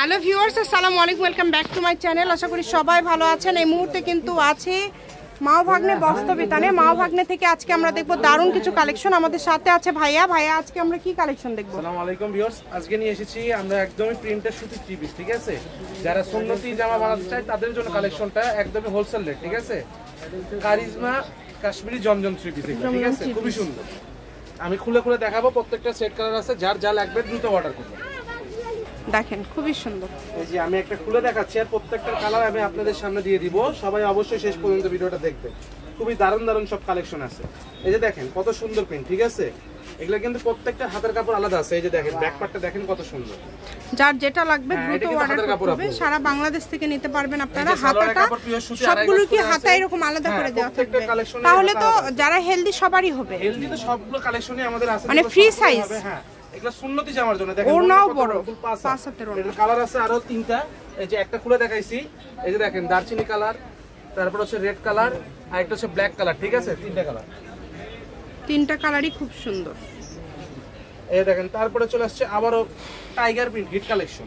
Hello viewers, আসসালামু আলাইকুম, welcome back to my channel. আশা করি সবাই ভালো আছেন। এই মুহূর্তে কিন্তু আছে মাও ভাগ্নে বস্ত্রবিতানে। মাও ভাগ্নে থেকে আজকে আমরা দেখব দারুণ কিছু কালেকশন। আমাদের সাথে আছে ভাইয়া। আজকে আমরা কি কালেকশন দেখব? আসসালামু আলাইকুম ভিউয়ার্স, আজকে নিয়ে এসেছি আমরা একদমই প্রিন্টের সুতি থ্রি পিস, ঠিক আছে? যারা সুন্নতি জামা বানাতে চায় তাদের জন্য কালেকশনটা একদমই হোলসেল রেট, ঠিক আছে? কারিজমা কাশ্মীরি জমজম থ্রি পিস, ঠিক আছে? খুবই সুন্দর। আমি খুলে খুলে দেখাবো, প্রত্যেকটা সেট কালার আছে, যার যা লাগবে দ্রুত অর্ডার করুন। দেখেন খুবই সুন্দর। এই যে আমি একটা খুলে দেখাচ্ছি আর প্রত্যেকটার কালার আমি আপনাদের সামনে দিয়ে দিব। সবাই অবশ্যই শেষ পর্যন্ত ভিডিওটা দেখবেন। খুবই দারুণ দারুণ সব কালেকশন আছে। এই যে দেখেন কত সুন্দর প্রিন্ট, ঠিক আছে? এগুলা কিন্তু প্রত্যেকটা হাতের কাপড় আলাদা আছে। এই যে দেখেন ব্যাক পার্টটা দেখেন কত সুন্দর। যার যেটা লাগবে দ্রুত অর্ডার করতে হবে। সারা বাংলাদেশ থেকে নিতে পারবেন আপনারা। হাতাটা সবগুলো কি হাতা এরকম আলাদা করে দেওয়া থাকবে, তাহলে তো যারা হেলদি সবারই হবে। হেলদি তো সবগুলো কালেকশনই আমাদের আছে, মানে ফ্রি সাইজ। হ্যাঁ, এগুলা সুন্নতি জামার জন্য। দেখেন ওনাও বড়, পাঁচ হাতের ওনা। এর কালার আছে আরো তিনটা। এই যে একটা খুলে দেখাইছি, এই যে দেখেন দারচিনি কালার, তারপর হচ্ছে রেড কালার, আর একটা হচ্ছে ব্ল্যাক কালার, ঠিক আছে? তিনটা কালার, তিনটা কালারই খুব সুন্দর। এই দেখেন তারপরে চলে আসছে আবারো টাইগার প্রিন্ট হিট কালেকশন।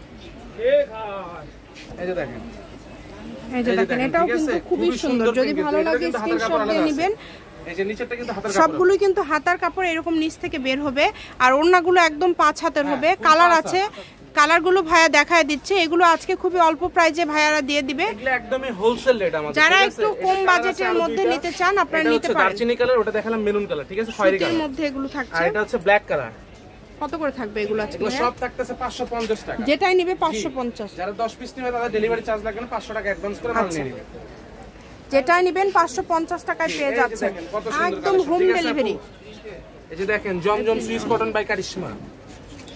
এই যে দেখেন, এটাও কিন্তু খুবই সুন্দর। যদি ভালো লাগে স্ক্রিনশট দিয়ে নেবেন। এই যে নিচেরটা কিন্তু হাতার কাপড়, সবগুলোই কিন্তু হাতার কাপড় এরকম নিচ থেকে বের হবে। আর ওড়নাগুলো একদম 5 হাতের হবে। কালার আছে, কালারগুলো ভাইয়া দেখায় দিচ্ছে। এগুলো আজকে খুবই অল্প প্রাইসে ভাইয়ারা দিয়ে দিবে। এগুলো একদমই হোলসেল রেট আমাদের। যারা একটু কম বাজেটের মধ্যে নিতে চান আপনারা নিতে পারেন। দারচিনি কালার, ওটা দেখালাম মেরুন কালার, ঠিক আছে? খয়েরি কালার, এর মধ্যে এগুলো থাকছে। আর এটা হচ্ছে ব্ল্যাক কালার। কত করে থাকবে এগুলো আজকে? এগুলো সব থাকতেছে 550 টাকা। যেটাই নেবে 550। যারা 10 পিস নেবে তাদের ডেলিভারি চার্জ লাগবে না, 500 টাকা অ্যাডভান্স করে মাল নিয়ে নেবে। যেটাই নেবেন 550 টাকায় পেয়ে যাচ্ছেন, একদম হোম ডেলিভারি। এই যে দেখেন জমজম সুইস কটন বাই কারিশমা,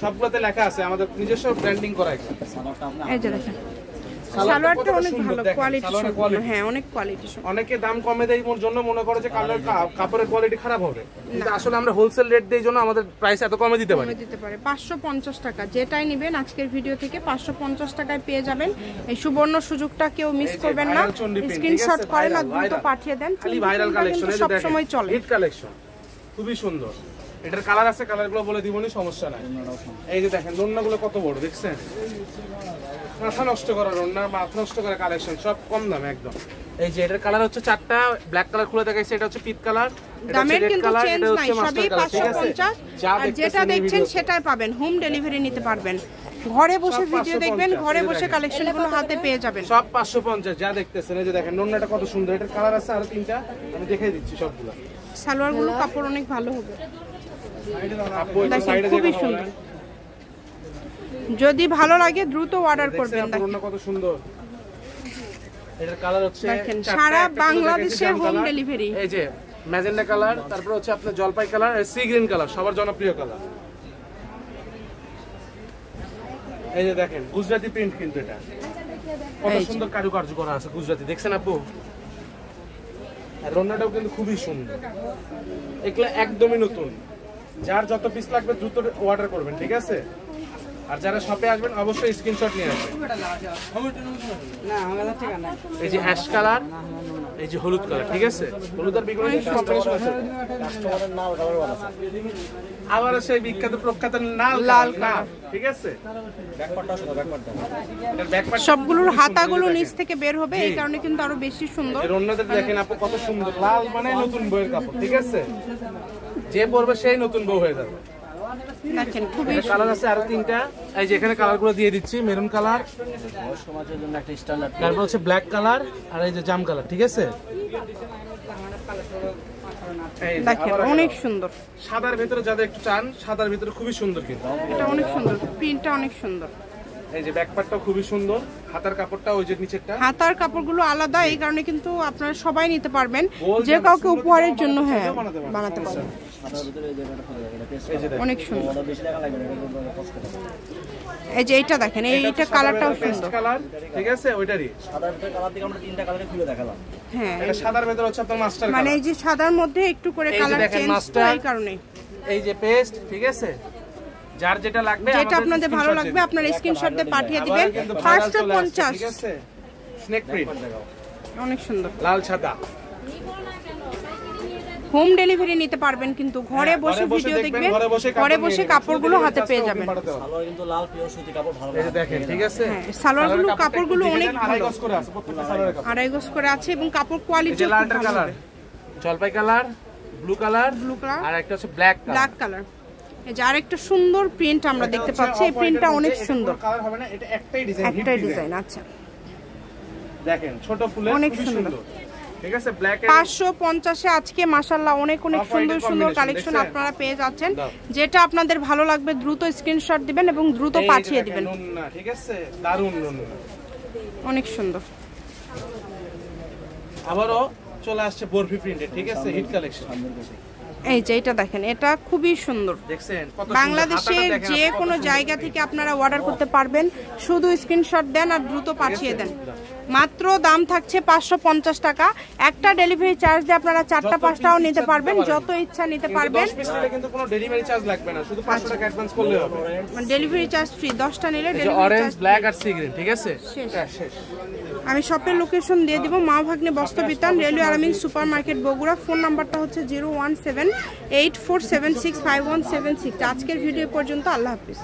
সবগুলোতে লেখা আছে, আমাদের নিজস্ব ব্র্যান্ডিং করা আছে। এই যে দেখেন সালোয়ারটা অনেক ভালো কোয়ালিটি, হ্যাঁ অনেক কোয়ালিটি। অনেকে দাম কমে দেয় ওর জন্য মনে করে যে কাপড়ের কোয়ালিটি খারাপ হবে, কিন্তু আসলে আমরা হোলসেল রেট দেই জন্য আমাদের প্রাইস এত কমে দিতে পারি। 550 টাকা যেটাই নেবেন আজকের ভিডিও থেকে 550 টাকায় পেয়ে যাবেন। এই সুবর্ণ সুযোগটা কেউ মিস করবেন না। স্ক্রিনশট করেন আর দ্রুত পাঠিয়ে দেন। খালি ভাইরাল কালেকশন সব সময় চলে, হিট কালেকশন, খুবই সুন্দর। এটার কালার আছে, কালারগুলো বলে দিবনি, সমস্যা নাই। এই যে দেখেন দোলনাগুলো কত বড়, দেখছেন? মাথা নষ্ট করার ওড়না, মাথা নষ্ট করার কালেকশন, সব কম দামে একদম। এই যে এটার কালার হচ্ছে 4টা, ব্ল্যাক কালার খুলে দেখাইছে, এটা হচ্ছে পিট কালার, এটা হচ্ছে রেড কালার, এটা হচ্ছে মাস্টার কালার, ঠিক আছে? আর যেটা দেখছেন সেটাই পাবেন, হোম ডেলিভারি নিতে পারবেন। ঘরে বসে ভিডিও দেখবেন, ঘরে বসে কালেকশনগুলো হাতে পেয়ে যাবেন। সব 550 যা দেখতেছেন। এই যে দেখেন ওড়নাটা কত সুন্দর, এটার কালার আছে আরো 3টা, আমি দেখাই দিচ্ছি সবগুলো। সালোয়ারগুলো কাপড় অনেক ভালো হবে, খুবই সুন্দর। যদি ভালো লাগে দ্রুত অর্ডার করবেন। দেখেন কত সুন্দর। এটার কালার হচ্ছে সারা বাংলাদেশে হোম ডেলিভারি। এই যে ম্যাজেন্ডা কালার, তারপর হচ্ছে আপনার জলপাই কালার, আর সি গ্রিন কালার, সবার জনপ্রিয় কালার। এই যে দেখেন গুজরাটি প্রিন্ট, কিন্তু এটা কত সুন্দর কারুকার্য করা আছে গুজরাটি, দেখছেন আপু? আর রন্নাটাও কিন্তু খুবই সুন্দর। এগুলা একদমই নতুন। যার যত পিস লাগবে দ্রুত অর্ডার করবেন, ঠিক আছে? আর যারা শপে আসবেন অবশ্যই স্ক্রিনশট নিয়ে আসবেন। এই যে অ্যাশ কালার, এই যে হলুদ কালার, ঠিক আছে? হলুদ আর বেগুনি কম্বিনেশন আছে। আবার সেই বিখ্যাত প্রখ্যাত লাল কালার, ঠিক আছে? সবগুলোর হাতাগুলো নিচ থেকে বের হবে, এই কারণে কিন্তু আরো বেশি সুন্দর। এর অন্যদের দেখেন আপু কত সুন্দর, লাল মানে নতুন বউয়ের কাপড়, ঠিক আছে? যে পরবে সেই নতুন বউ হয়ে যাবে। দেখেন খুবই কালার আছে আরো 3টা। এই যে এখানে কালারগুলো দিয়ে দিচ্ছি, মেরুন কালার, তারপর হচ্ছে ব্ল্যাক কালার, আর এই যে জাম কালার, ঠিক আছে? দেখেন অনেক সুন্দর। সাদার ভিতরে যাদের একটু চান, সাদার ভিতরে খুবই সুন্দর, কিন্তু এটা অনেক সুন্দর, প্রিন্টটা অনেক সুন্দর। এই যে ব্যাক পার্টটাও খুবই সুন্দর, হাতার কাপড়টা ওই যে নিচেরটা, হাতার কাপড়গুলো আলাদা, এই কারণে কিন্তু আপনারা সবাই নিতে পারবেন, যে কাউকে উপহারের জন্য হ্যাঁ বানাতে পারবেন। অনেক সুন্দর। এই যে এটা দেখেন, এইটা কালারটাও সুন্দর কালার, ঠিক আছে? ওইটারই সাদার ভিতরে কালার থেকে আমরা 3টা কালারে খুলে দেখালাম। হ্যাঁ, এটা সাদার ভিতরে হচ্ছে আপনার মাস্টার কালার, মানে এই যে সাদার মধ্যে একটু করে কালার চেঞ্জ, এই কারণে। এই যে পেস্ট, ঠিক আছে? যার যেটা লাগবে, যেটা আপনাদের ভালো লাগবে আপনারা স্ক্রিনশট দিয়ে পাঠিয়ে দিবেন। 550, ঠিক আছে? স্নেক প্রিন্ট অনেক সুন্দর, লাল সাদা। হোম ডেলিভারি নিতে পারবেন, কিন্তু ঘরে বসে ভিডিও দেখবেন, ঘরে বসে কাপড়গুলো হাতে পেয়ে যাবেন। সালোয়ার কিন্তু লাল পিওর সুতি কাপড় ভালো এই যে দেখেন, ঠিক আছে, সালোয়ারগুলো কাপড়গুলো অনেক ভালো, 2.5 গজ করে আছে প্রত্যেকটা সালোয়ারের কাপড়, 2.5 গজ করে আছে এবং কাপড় কোয়ালিটি এই যে লালটার কালার, জলপাই কালার, ব্লু কালার, আর একটা হচ্ছে ব্ল্যাক কালার। এই যে আরেকটা সুন্দর প্রিন্ট আমরা দেখতে পাচ্ছি, এই প্রিন্টটা অনেক সুন্দর, কালার হবে না, এটা একটাই ডিজাইন, একটাই ডিজাইন। আচ্ছা দেখেন ছোট ফুলের অনেক খুবই সুন্দর, ঠিক আছে, ব্ল্যাক 550 এ আজকে মাশাআল্লাহ অনেক সুন্দর সুন্দর কালেকশন আপনারা পেয়ে যাচ্ছেন। যেটা আপনাদের ভালো লাগবে দ্রুত স্ক্রিনশট দিবেন এবং দ্রুত পাঠিয়ে দিবেন। ঠিক আছে, দারুন অনেক সুন্দর। আবারও চলে আসছে বরফি প্রিন্টেড, ঠিক আছে, হিট কালেকশন। এই যে এটা দেখেন, এটা খুবই সুন্দর, দেখছেন কত বাংলাদেশের যে কোনো জায়গা থেকে আপনারা অর্ডার করতে পারবেন, শুধু স্ক্রিনশট দেন আর দ্রুত পাঠিয়ে দেন। মাত্র দাম থাকছে 550 টাকা, একটা ডেলিভারি চার্জ দিয়ে আপনারা 4টা 5টাও নিতে পারবেন, যত ইচ্ছা নিতে পারবেন, 10 পিস নিলে কিন্তু কোনো ডেলিভারি চার্জ লাগবে না, শুধু 500 টাকা অ্যাডভান্স করলে হবে, মানে ডেলিভারি চার্জ ফ্রি, 10টা নিলে এই যে ডেলিভারি অরেঞ্জ, চার্জ। ব্ল্যাক আর সি গ্রিন, ঠিক আছে, শেষ। আমি শপের লোকেশন দিয়ে দিব, মা ভাগ্নে বস্ত্র বিতান, রেলওয়ে আরামিন সুপার মার্কেট বগুড়া। ফোন নাম্বারটা হচ্ছে 01784765176। আজকের ভিডিও পর্যন্ত, আল্লাহ হাফিজ।